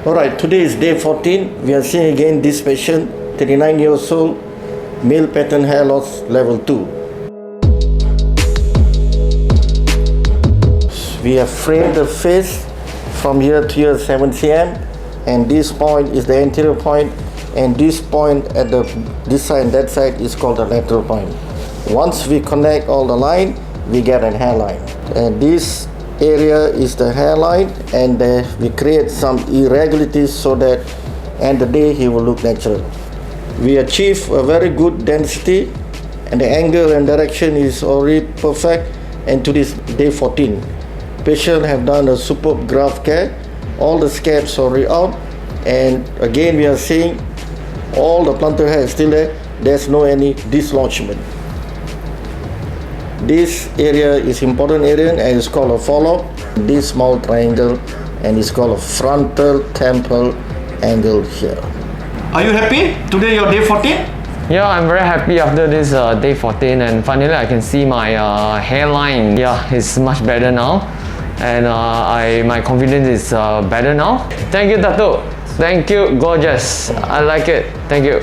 Alright, today is day 14. We are seeing again this patient, 39 years old, male pattern hair loss level 2. We have framed the face from here to here 7 cm, and this point is the anterior point, and this point at this side and that side is called the lateral point. Once we connect all the line, we get a hairline, and this area is the hairline, and we create some irregularities so that end of the day he will look natural. We achieve a very good density, and the angle and direction is already perfect. And to this day 14, patient have done a superb graft care. All the scabs are already out, and again we are seeing all the plantar hair is still there. There's no any dislodgement. This area is important area, and it's called a follow-up. This small triangle, and it's called a frontal temple angle here. Are you happy? Today your day 14? Yeah, I'm very happy after this day 14, and finally I can see my hairline. Yeah, it's much better now, and my confidence is better now. Thank you, Dato. Thank you, GLOJAS. I like it. Thank you.